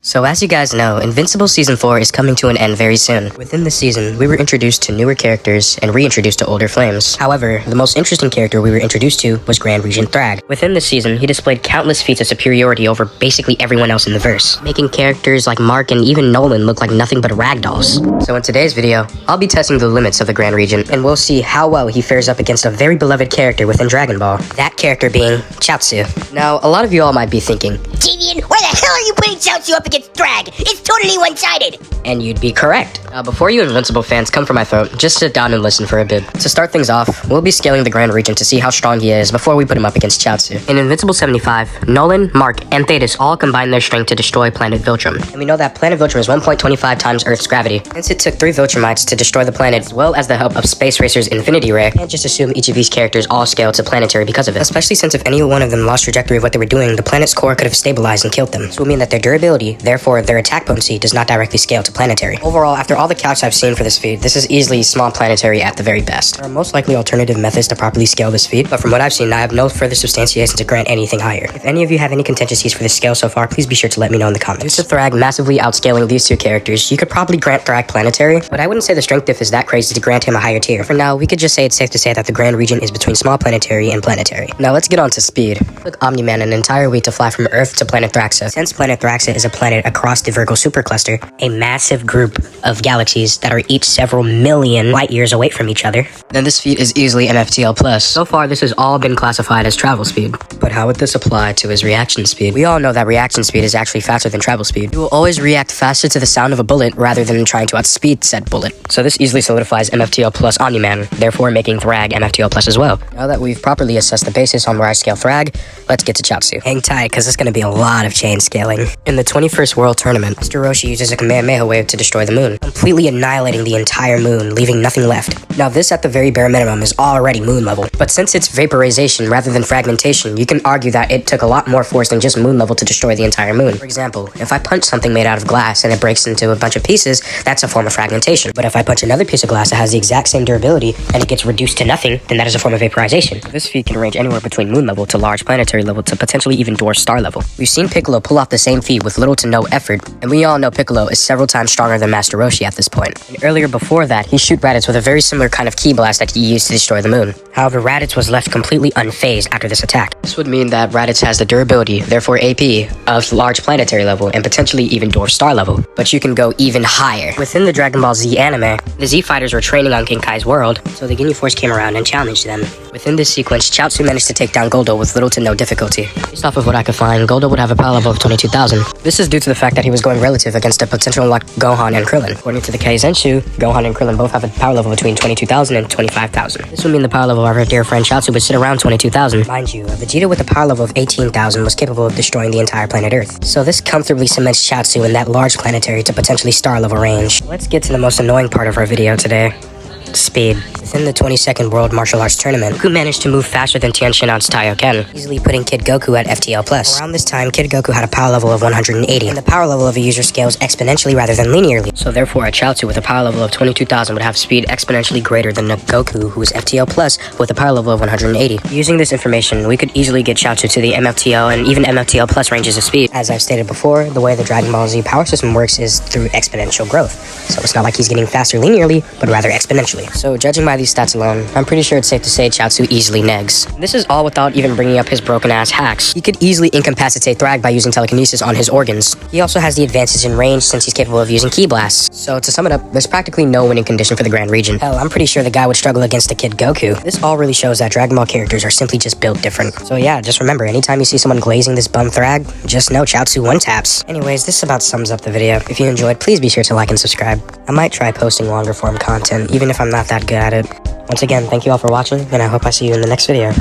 So as you guys know, Invincible Season 4 is coming to an end very soon. Within the season, we were introduced to newer characters and reintroduced to older flames. However, the most interesting character we were introduced to was Grand Regent Thragg. Within the season, he displayed countless feats of superiority over basically everyone else in the verse, making characters like Mark and even Nolan look like nothing but ragdolls. So in today's video, I'll be testing the limits of the Grand Regent, and we'll see how well he fares up against a very beloved character within Dragon Ball. That character being Chiaotzu. Now, a lot of you all might be thinking, Devian, why the hell are you putting Chiaotzu up against Thragg? It's totally one-sided! and you'd be correct. Now, before you Invincible fans come for my throat, just sit down and listen for a bit. To start things off, we'll be scaling the Grand Regent to see how strong he is before we put him up against Chiaotzu. In Invincible 75, Nolan, Mark, and Thetis all combined their strength to destroy planet Viltrum. And we know that planet Viltrum is 1.25 times Earth's gravity. Hence, it took 3 Viltrumites to destroy the planet, as well as the help of Space Racer's Infinity Ray. Can't just assume each of these characters all scaled to planetary because of it. Especially since if any one of them lost trajectory of what they were doing, the planet's core could have stabilized and killed them. This would mean that their durability, therefore their attack potency, does not directly scale to planetary. Overall, after all the calcs I've seen for this feat, this is easily small planetary at the very best. There are most likely alternative methods to properly scale this feat, but from what I've seen, I have no further substantiation to grant anything higher. If any of you have any contingencies for this scale so far, please be sure to let me know in the comments. Due to Thragg massively outscaling these two characters, you could probably grant Thragg planetary, but I wouldn't say the strength diff is that crazy to grant him a higher tier. For now, we could just say it's safe to say that the Grand Regent is between small planetary and planetary. Now let's get on to speed. It took Omni-Man an entire week to fly from Earth to planet Thraxa. Since planet Thraxa is a planet across the Virgo supercluster, a massive group of galaxies that are each several million light years away from each other, then this feat is easily MFTL+. So far, this has all been classified as travel speed. But how would this apply to his reaction speed? We all know that reaction speed is actually faster than travel speed. You will always react faster to the sound of a bullet rather than trying to outspeed said bullet. So this easily solidifies MFTL+ Omni-Man, therefore making Thragg MFTL+ as well. Now that we've properly assessed the basis on where I scale Thragg, let's get to Chiaotzu. Hang tight, because there's going to be a lot of chain scaling. In the 21st World Tournament, Mr. Roshi uses a Kamehameha wave to destroy the moon, completely annihilating the entire moon, leaving nothing left. Now this at the very bare minimum is already moon level, but since it's vaporization rather than fragmentation, you can argue that it took a lot more force than just moon level to destroy the entire moon. For example, if I punch something made out of glass and it breaks into a bunch of pieces, that's a form of fragmentation. But if I punch another piece of glass that has the exact same durability and it gets reduced to nothing, then that is a form of vaporization. This feat can range anywhere between moon level to large planetary level to potentially even dwarf star level. We've seen Piccolo pull off the same feat with little to no effort, and we all know Piccolo is several times stronger than Master Roshi at this point. And earlier before that, he shoot Raditz with a very similar kind of ki blast that he used to destroy the moon. However, Raditz was left completely unfazed after this attack. This would mean that Raditz has the durability, therefore AP, of large planetary level and potentially even dwarf star level. But you can go even higher. Within the Dragon Ball Z anime, the Z fighters were training on King Kai's world, so the Ginyu Force came around and challenged them. Within this sequence, Chiaotzu managed to take down Goldo with little to no difficulty. Based off of what I could find, Goldo would have a power level of 22,000. This is due to the fact that he was going relative against a potential unlocked Gohan and Krillin. According to the Kaizenshu, Gohan and Krillin both have a power level between 22,000 and 25,000. This would mean the power level of our dear friend Chiaotzu would sit around 22,000. Mind you, a Vegeta with a power level of 18,000 was capable of destroying the entire planet Earth. So this comfortably cements Chiaotzu in that large planetary to potentially star level range. Let's get to the most annoying part of our video today. Speed. Within the 22nd World Martial Arts Tournament, Goku managed to move faster than Tien Shinhan's Taioken, easily putting Kid Goku at FTL+. Around this time, Kid Goku had a power level of 180, and the power level of a user scales exponentially rather than linearly. So therefore, a Chiaotzu with a power level of 22,000 would have speed exponentially greater than a Goku who is FTL+ with a power level of 180. Using this information, we could easily get Chiaotzu to the MFTL and even MFTL+ ranges of speed. As I've stated before, the way the Dragon Ball Z power system works is through exponential growth. So it's not like he's getting faster linearly, but rather exponentially. So judging by these stats alone, I'm pretty sure it's safe to say Chiaotzu easily negs. This is all without even bringing up his broken ass hacks. He could easily incapacitate Thragg by using telekinesis on his organs. He also has the advantage in range since he's capable of using ki blasts. So to sum it up, there's practically no winning condition for the Grand Regent. Hell, I'm pretty sure the guy would struggle against a Kid Goku. This all really shows that Dragon Ball characters are simply just built different. So yeah, just remember, anytime you see someone glazing this bum Thragg, just know Chiaotzu one taps. Anyways, this about sums up the video. If you enjoyed, please be sure to like and subscribe. I might try posting longer form content, even if I'm not that good at it. Once again, thank you all for watching, and I hope I see you in the next video.